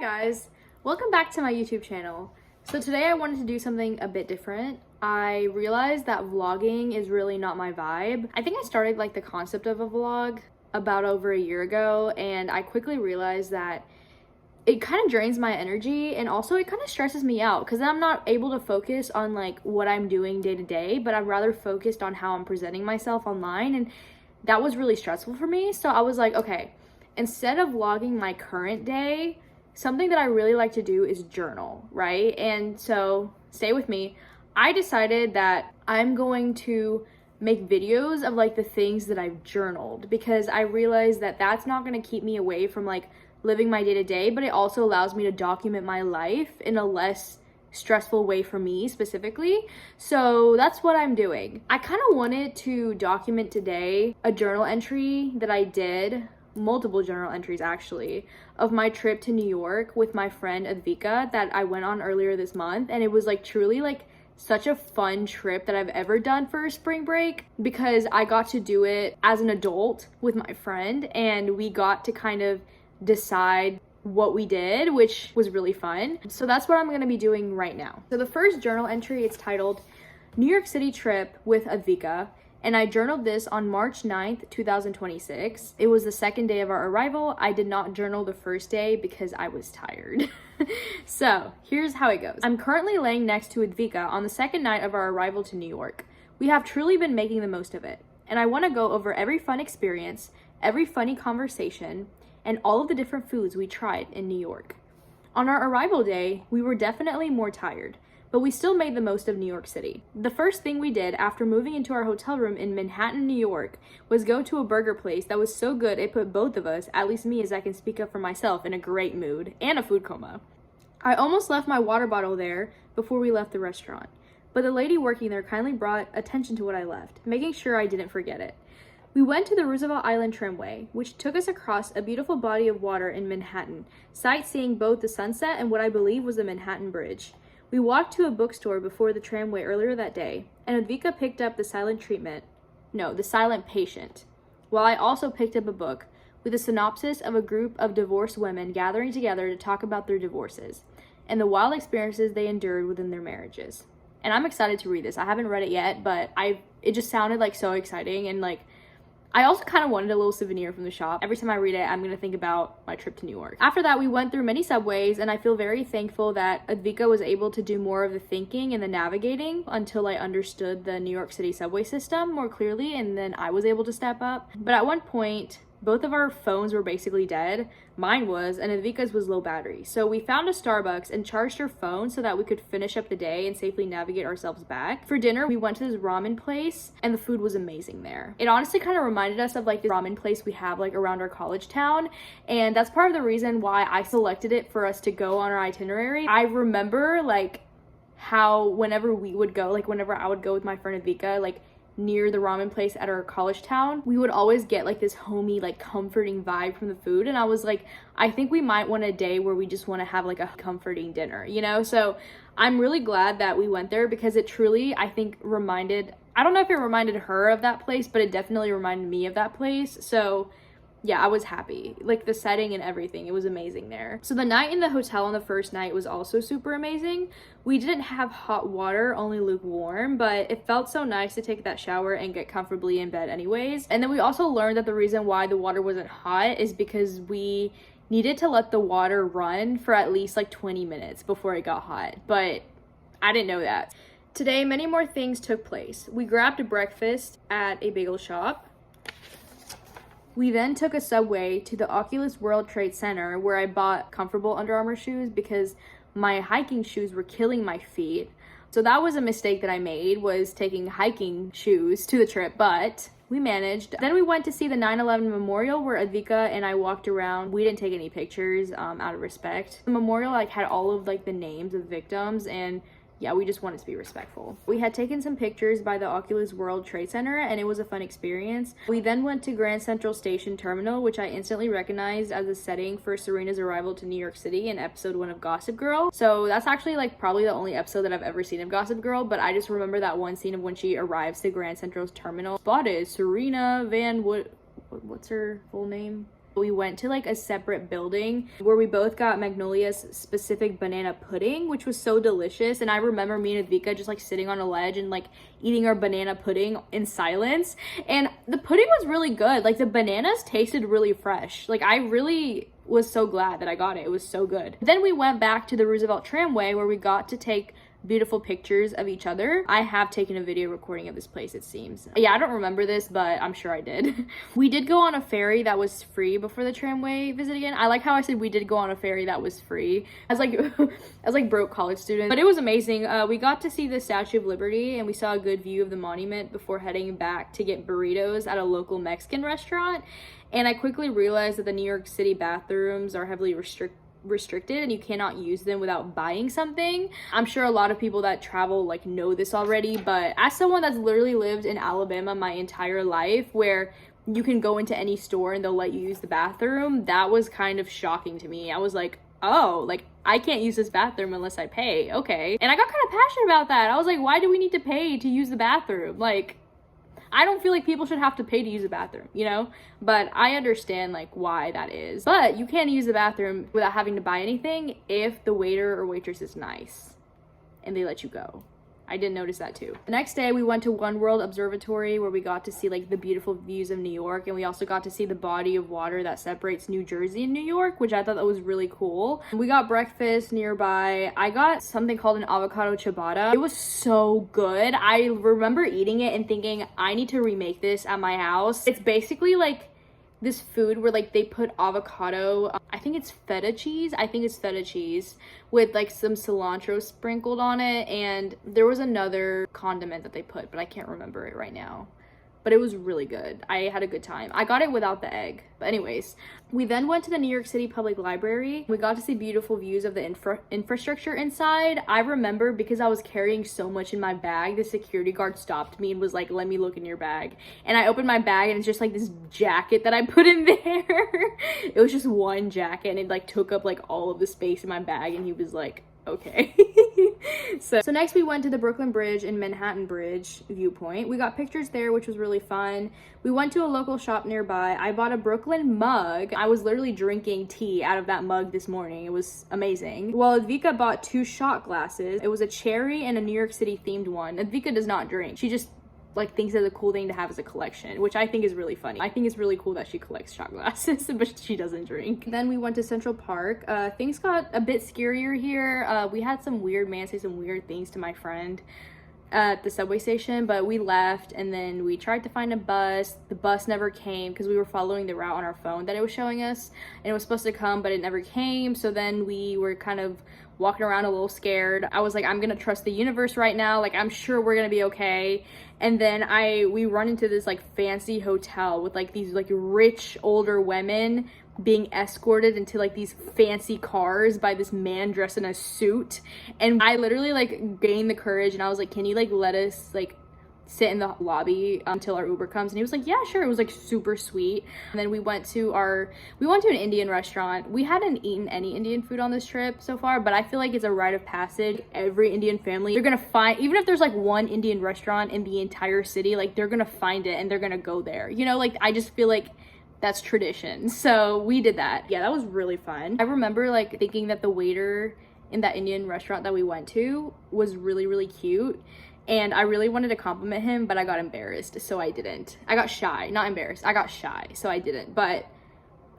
guys, welcome back to my YouTube channel. So today I wanted to do something a bit different. I realized that vlogging is really not my vibe. I think I started like the concept of a vlog about over a year ago, and I quickly realized that it kind of drains my energy, and also it kind of stresses me out because then I'm not able to focus on like what I'm doing day to day, but I'm rather focused on how I'm presenting myself online, and that was really stressful for me. So I was like, okay, instead of vlogging my current day, something that I really like to do is journal, right? And so stay with me. I decided that I'm going to make videos of like the things that I've journaled, because I realized that that's not going to keep me away from like living my day-to-day, but it also allows me to document my life in a less stressful way for me specifically. So that's what I'm doing. I kind of wanted to document today a journal entry that I did, multiple journal entries actually, of my trip to New York with my friend Advika that I went on earlier this month. And it was like truly like such a fun trip that I've ever done for a spring break, because I got to do it as an adult with my friend, and we got to kind of decide what we did, which was really fun. So that's what I'm going to be doing right now. So the first journal entry, it's titled New York City Trip with Advika, and I journaled this on March 9th, 2026. It was the second day of our arrival. I did not journal the first day because I was tired. So here's how it goes. I'm currently laying next to Advika on the second night of our arrival to New York. We have truly been making the most of it, and I want to go over every fun experience, every funny conversation, and all of the different foods we tried in New York. On our arrival day, we were definitely more tired, but we still made the most of New York City. The first thing we did after moving into our hotel room in Manhattan, New York, was go to a burger place that was so good it put both of us, at least me as I can speak up for myself, in a great mood and a food coma. I almost left my water bottle there before we left the restaurant, but the lady working there kindly brought attention to what I left, making sure I didn't forget it. We went to the Roosevelt Island tramway, which took us across a beautiful body of water in Manhattan, sightseeing both the sunset and what I believe was the Manhattan Bridge. We walked to a bookstore before the tramway earlier that day, and Advika picked up The Silent Patient, while I also picked up a book with a synopsis of a group of divorced women gathering together to talk about their divorces and the wild experiences they endured within their marriages. And I'm excited to read this. I haven't read it yet, but it just sounded like so exciting, and like I also kind of wanted a little souvenir from the shop. Every time I read it, I'm going to think about my trip to New York. After that, we went through many subways, and I feel very thankful that Advika was able to do more of the thinking and the navigating until I understood the New York City subway system more clearly, and then I was able to step up. But at one point, both of our phones were basically dead. Mine was, and Advika's was low battery. So we found a Starbucks and charged her phone so that we could finish up the day and safely navigate ourselves back. For dinner, we went to this ramen place, and the food was amazing there. It honestly kind of reminded us of like the ramen place we have like around our college town, and that's part of the reason why I selected it for us to go on our itinerary. I remember like how whenever we would go, like whenever I would go with my friend Advika, like near the ramen place at our college town, we would always get like this homey, like comforting vibe from the food. And I was like, I think we might want a day where we just want to have like a comforting dinner, you know? So I'm really glad that we went there, because it truly, I think, I don't know if it reminded her of that place, but it definitely reminded me of that place. So yeah, I was happy. Like the setting and everything, it was amazing there. So the night in the hotel on the first night was also super amazing. We didn't have hot water, only lukewarm, but it felt so nice to take that shower and get comfortably in bed anyways. And then we also learned that the reason why the water wasn't hot is because we needed to let the water run for at least like 20 minutes before it got hot, but I didn't know that. Today, many more things took place. We grabbed a breakfast at a bagel shop. We then took a subway to the Oculus World Trade Center, where I bought comfortable Under Armour shoes because my hiking shoes were killing my feet. So that was a mistake that I made, was taking hiking shoes to the trip, but we managed. Then we went to see the 9/11 memorial, where Advika and I walked around. We didn't take any pictures out of respect. The memorial like had all of like the names of victims, and yeah, we just wanted to be respectful. We had taken some pictures by the Oculus World Trade Center, and it was a fun experience. We then went to Grand Central Station Terminal, which I instantly recognized as a setting for Serena's arrival to New York City in episode 1 of Gossip Girl. So that's actually like probably the only episode that I've ever seen of Gossip Girl, but I just remember that one scene of when she arrives to Grand Central's terminal. Spotted Serena Van what's her full name? We went to like a separate building where we both got Magnolia's specific banana pudding, which was so delicious. And I remember me and Advika just like sitting on a ledge and like eating our banana pudding in silence. And the pudding was really good. Like the bananas tasted really fresh. Like I really was so glad that I got it. It was so good. Then we went back to the Roosevelt Tramway where we got to take beautiful pictures of each other. I have taken a video recording of this place, it seems. Yeah, I don't remember this, but I'm sure I did. We did go on a ferry that was free before the tramway visit again. I like how I said we did go on a ferry that was free. As like broke college student, but it was amazing. We got to see the Statue of Liberty and we saw a good view of the monument before heading back to get burritos at a local Mexican restaurant. And I quickly realized that the New York City bathrooms are heavily restricted and you cannot use them without buying something. I'm sure a lot of people that travel like know this already, but as someone that's literally lived in Alabama my entire life where you can go into any store and they'll let you use the bathroom, that was kind of shocking to me. I was like, oh, like I can't use this bathroom unless I pay. Okay. And I got kind of passionate about that. I was like, why do we need to pay to use the bathroom? Like, I don't feel like people should have to pay to use the bathroom, you know? But I understand like why that is. But you can't use the bathroom without having to buy anything if the waiter or waitress is nice and they let you go. I did notice that too. The next day we went to One World Observatory where we got to see like the beautiful views of New York, and we also got to see the body of water that separates New Jersey and New York, which I thought that was really cool. We got breakfast nearby. I got something called an avocado ciabatta. It was so good. I remember eating it and thinking I need to remake this at my house. It's basically like this food where like they put avocado, I think it's feta cheese with like some cilantro sprinkled on it, and there was another condiment that they put, but I can't remember it right now. But it was really good. I had a good time. I got it without the egg. But anyways, we then went to the New York City Public Library. We got to see beautiful views of the infrastructure inside. I remember because I was carrying so much in my bag, the security guard stopped me and was like, let me look in your bag. And I opened my bag and it's just like this jacket that I put in there. It was just one jacket and it like took up like all of the space in my bag, and he was like, okay. so next we went to the Brooklyn Bridge and Manhattan Bridge viewpoint. We got pictures there, which was really fun. We went to a local shop nearby. I bought a Brooklyn mug. I was literally drinking tea out of that mug this morning. It was amazing. Well, Advika bought 2 shot glasses. It was a cherry and a New York City themed one. Advika does not drink. She just like thinks it's a cool thing to have as a collection, which I think is really funny. I think it's really cool that she collects shot glasses, but she doesn't drink. Then we went to Central Park. Things got a bit scarier here. We had some weird man say some weird things to my friend at the subway station, but we left and then we tried to find a bus. The bus never came because we were following the route on our phone that it was showing us, and it was supposed to come, but it never came. So then we were kind of walking around a little scared. I was like, I'm gonna trust the universe right now. Like, I'm sure we're gonna be okay. And then we run into this like fancy hotel with like these like rich older women being escorted into like these fancy cars by this man dressed in a suit. And I literally like gained the courage and I was like, can you like let us like sit in the lobby until our Uber comes? And he was like, yeah, sure. It was like super sweet. And then we went to an Indian restaurant. We hadn't eaten any Indian food on this trip so far, but I feel like it's a rite of passage. Every Indian family, you're gonna find, even if there's like one Indian restaurant in the entire city, like they're gonna find it and they're gonna go there, you know? Like I just feel like that's tradition. So we did that. Yeah, that was really fun. I remember like thinking that the waiter in that Indian restaurant that we went to was really, really cute. And I really wanted to compliment him, but I got embarrassed, so I didn't. I got shy, not embarrassed. I got shy, so I didn't. But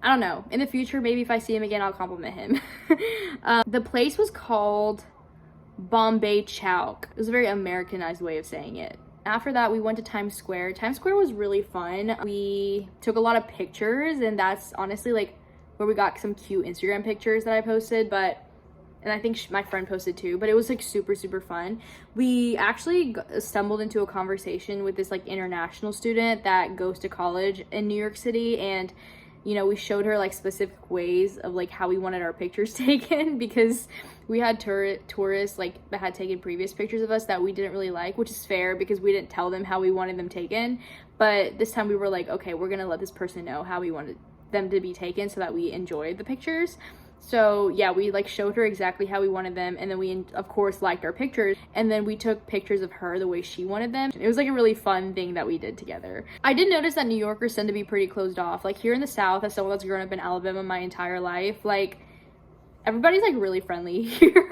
I don't know. In the future, maybe if I see him again, I'll compliment him. The place was called Bombay Chowk. It was a very Americanized way of saying it. After that, we went to Times Square. Times Square was really fun. We took a lot of pictures, and that's honestly like where we got some cute Instagram pictures that I posted, and I think my friend posted too, but it was like super, super fun. We actually stumbled into a conversation with this like international student that goes to college in New York City, and you know, we showed her like specific ways of like how we wanted our pictures taken, because we had tourists like that had taken previous pictures of us that we didn't really like, which is fair because we didn't tell them how we wanted them taken. But this time we were like, okay, we're gonna let this person know how we wanted them to be taken so that we enjoyed the pictures. So yeah, we like showed her exactly how we wanted them, and then we of course liked our pictures, and then we took pictures of her the way she wanted them. It was like a really fun thing that we did together. I did notice that New Yorkers tend to be pretty closed off. Like here in the South, as someone that's grown up in Alabama my entire life, like everybody's like really friendly here.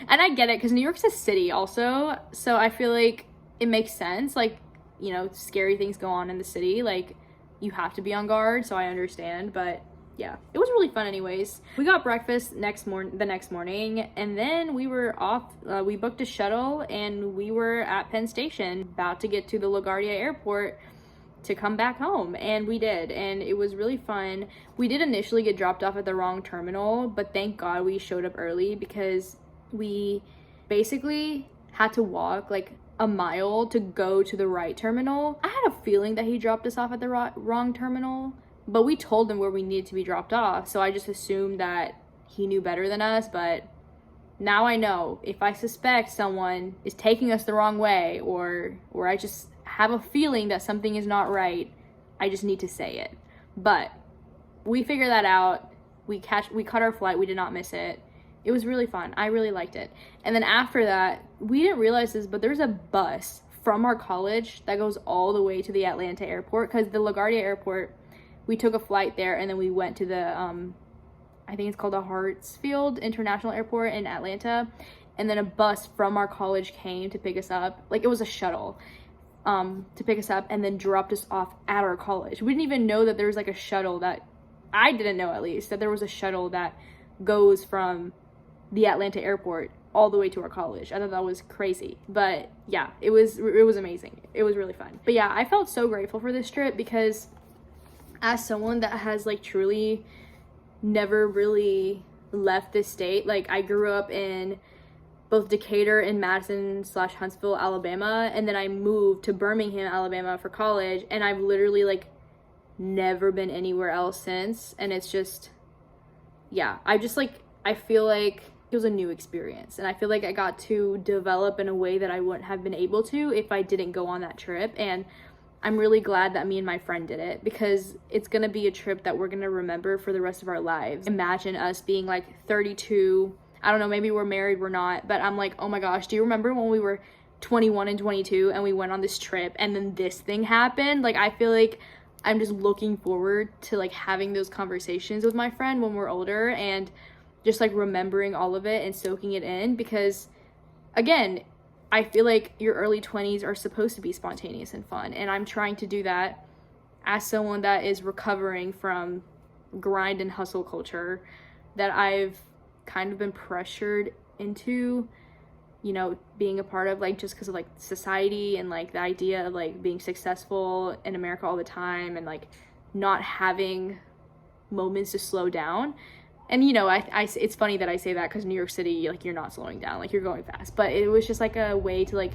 And I get it because New York's a city also, so I feel like it makes sense. Like, you know, scary things go on in the city, like you have to be on guard, so I understand. But yeah, it was really fun anyways. We got breakfast the next morning, and then we were off. We booked a shuttle, and we were at Penn Station, about to get to the LaGuardia Airport to come back home, and we did, and it was really fun. We did initially get dropped off at the wrong terminal, but thank God we showed up early because we basically had to walk like a mile to go to the right terminal. I had a feeling that he dropped us off at the wrong terminal, but we told him where we needed to be dropped off, so I just assumed that he knew better than us. But now I know, if I suspect someone is taking us the wrong way, or I just have a feeling that something is not right, I just need to say it. But we figured that out. We caught our flight. We did not miss it. It was really fun. I really liked it. And then after that, we didn't realize this, but there's a bus from our college that goes all the way to the Atlanta airport, because the LaGuardia Airport, we took a flight there, and then we went to the, I think it's called the Hartsfield International Airport in Atlanta. And then a bus from our college came to pick us up. Like, it was a shuttle to pick us up, and then dropped us off at our college. We didn't even know that there was like a shuttle that, I didn't know at least, that there was a shuttle that goes from the Atlanta airport all the way to our college. I thought that was crazy. But yeah, it was amazing. It was really fun. But yeah, I felt so grateful for this trip because as someone that has like truly never really left this state, like I grew up in both Decatur and Madison/Huntsville, Alabama, and then I moved to Birmingham, Alabama for college, and I've literally like never been anywhere else since. And it's just, yeah, I feel like it was a new experience, and I feel like I got to develop in a way that I wouldn't have been able to if I didn't go on that trip. And I'm really glad that me and my friend did it, because it's gonna be a trip that we're gonna remember for the rest of our lives. Imagine us being like 32, I don't know, maybe we're married, we're not, but I'm like, oh my gosh, do you remember when we were 21 and 22 and we went on this trip and then this thing happened? Like, I feel like I'm just looking forward to like having those conversations with my friend when we're older, and just like remembering all of it and soaking it in, because again, I feel like your early 20s are supposed to be spontaneous and fun, and I'm trying to do that as someone that is recovering from grind and hustle culture that I've kind of been pressured into, you know, being a part of, like just because of like society and like the idea of like being successful in America all the time and like not having moments to slow down. And, you know, it's funny that I say that because New York City, like, you're not slowing down, like, you're going fast. But it was just, like, a way to, like,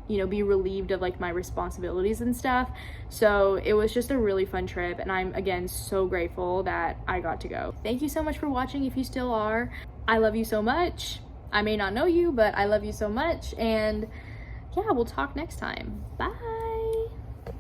you know, be relieved of, like, my responsibilities and stuff. So it was just a really fun trip. And I'm, again, so grateful that I got to go. Thank you so much for watching if you still are. I love you so much. I may not know you, but I love you so much. And, yeah, we'll talk next time. Bye.